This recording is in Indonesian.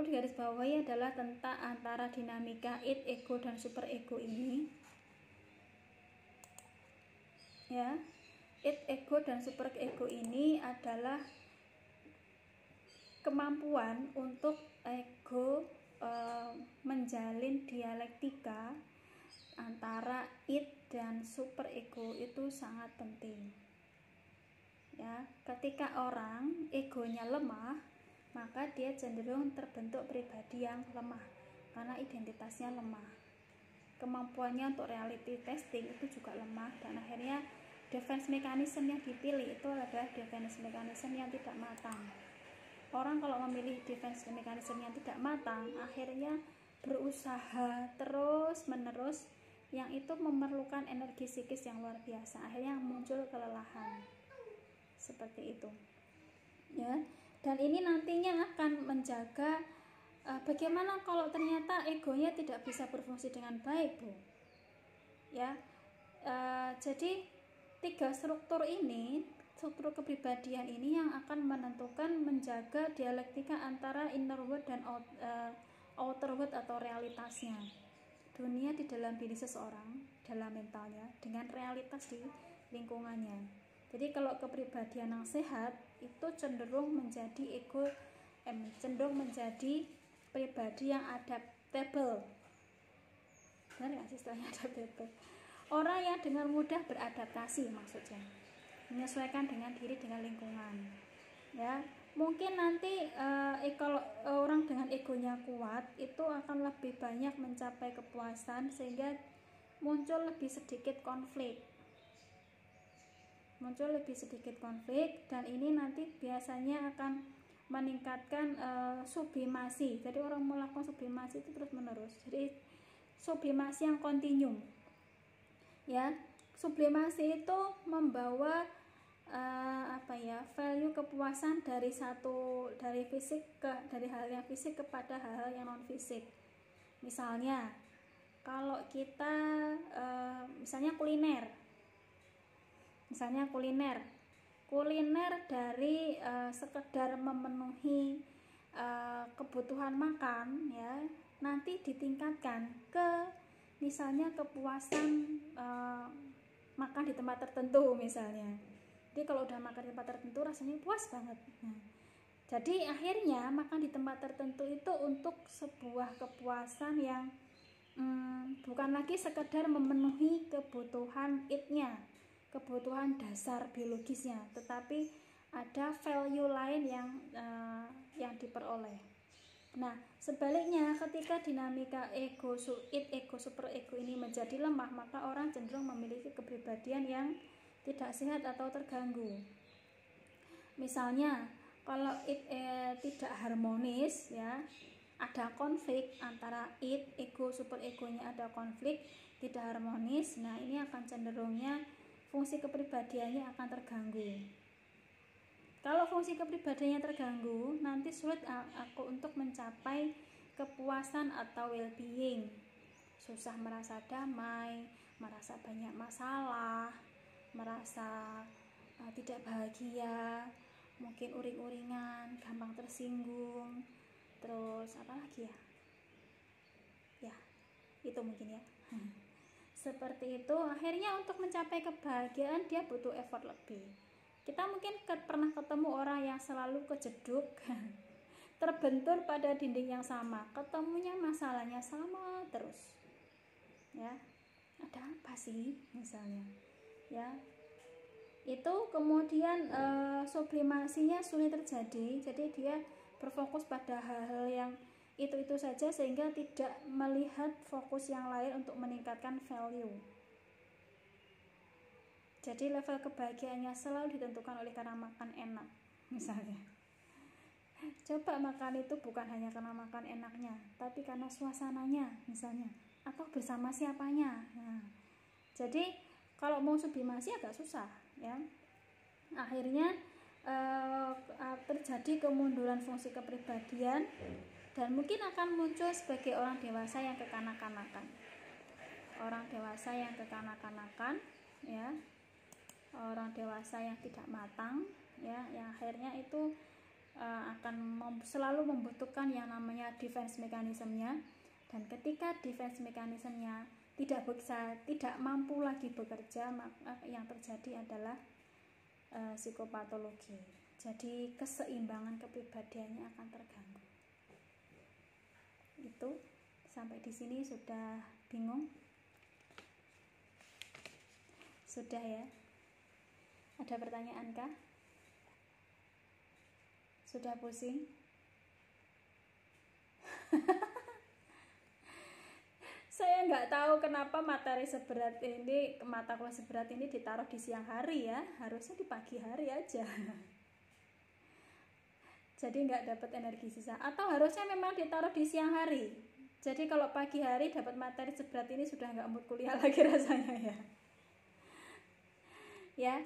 perlu digarisbawahi adalah tentang antara dinamika id, ego, dan super ego ini. Ya, id, ego, dan super ego ini adalah kemampuan untuk ego menjalin dialektika antara id dan super ego itu sangat penting. Ya, ketika orang egonya lemah, maka dia cenderung terbentuk pribadi yang lemah karena identitasnya lemah. Kemampuannya untuk reality testing itu juga lemah, dan akhirnya defense mechanism yang dipilih itu adalah defense mechanism yang tidak matang. Orang kalau memilih defense mechanism yang tidak matang, akhirnya berusaha terus menerus, yang itu memerlukan energi psikis yang luar biasa, akhirnya muncul kelelahan seperti itu. Ya, dan ini nantinya akan menjaga bagaimana kalau ternyata egonya tidak bisa berfungsi dengan baik, Bu. Ya, jadi 3 struktur ini, struktur kepribadian ini yang akan menentukan menjaga dialektika antara inner world dan outer world atau realitasnya. Dunia di dalam diri seseorang, dalam mentalnya, dengan realitas di lingkungannya. Jadi kalau kepribadian yang sehat itu cenderung menjadi cenderung menjadi pribadi yang adaptable. Benar nggak sih istilahnya adaptable? Orang yang dengan mudah beradaptasi, maksudnya menyesuaikan dengan diri dengan lingkungan. Ya, mungkin nanti kalau orang dengan egonya kuat itu akan lebih banyak mencapai kepuasan, sehingga muncul lebih sedikit konflik. Dan ini nanti biasanya akan meningkatkan sublimasi. Jadi orang melakukan sublimasi itu terus menerus. Jadi sublimasi yang kontinu. Ya, sublimasi itu membawa value kepuasan dari hal yang fisik kepada hal yang non fisik. Misalnya kalau kita misalnya kuliner dari sekedar memenuhi kebutuhan makan, ya, nanti ditingkatkan ke misalnya kepuasan makan di tempat tertentu misalnya. Jadi kalau udah makan di tempat tertentu rasanya puas banget. Nah, jadi akhirnya makan di tempat tertentu itu untuk sebuah kepuasan yang bukan lagi sekedar memenuhi kebutuhan id-nya, kebutuhan dasar biologisnya, tetapi ada value lain yang diperoleh. Nah, sebaliknya ketika dinamika ego, id, ego, super ego ini menjadi lemah, maka orang cenderung memiliki kepribadian yang tidak sehat atau terganggu. Misalnya kalau id tidak harmonis, ya, ada konflik antara id, ego, super egonya ada konflik, tidak harmonis. Nah, ini akan cenderungnya fungsi kepribadiannya akan terganggu. Kalau fungsi kepribadiannya terganggu, nanti sulit aku untuk mencapai kepuasan atau well-being. Susah merasa damai, merasa banyak masalah, merasa tidak bahagia, mungkin uring-uringan, gampang tersinggung. Terus apa lagi ya? Ya, itu mungkin ya. Seperti itu, akhirnya untuk mencapai kebahagiaan dia butuh effort lebih. Kita mungkin pernah ketemu orang yang selalu kejeduk, terbentur pada dinding yang sama, ketemunya masalahnya sama terus. Ya, ada apa sih misalnya? Ya, itu kemudian sublimasinya sulit terjadi. Jadi dia berfokus pada hal-hal yang itu saja, sehingga tidak melihat fokus yang lain untuk meningkatkan value. Jadi level kebahagiaannya selalu ditentukan oleh karena makan enak misalnya. Coba makan itu bukan hanya karena makan enaknya, tapi karena suasananya misalnya, atau bersama siapanya. Nah, jadi kalau mau sublimasi agak susah, ya. Akhirnya terjadi kemunduran fungsi kepribadian, dan mungkin akan muncul sebagai orang dewasa yang kekanak-kanakan. Ya. Orang dewasa yang tidak matang, ya, yang akhirnya itu akan selalu membutuhkan yang namanya defense mekanismenya, dan ketika defense mekanismenya tidak mampu lagi bekerja, maka yang terjadi adalah psikopatologi. Jadi keseimbangan kepribadiannya akan terganggu. Itu sampai di sini sudah bingung? Sudah ya? Ada pertanyaan kah? Sudah pusing? Saya nggak tahu kenapa materi seberat ini, mata kuliah seberat ini ditaruh di siang hari ya, harusnya di pagi hari aja. Jadi nggak dapat energi sisa, atau harusnya memang ditaruh di siang hari. Jadi kalau pagi hari dapat materi seberat ini sudah nggak mood kuliah lagi rasanya ya. Ya,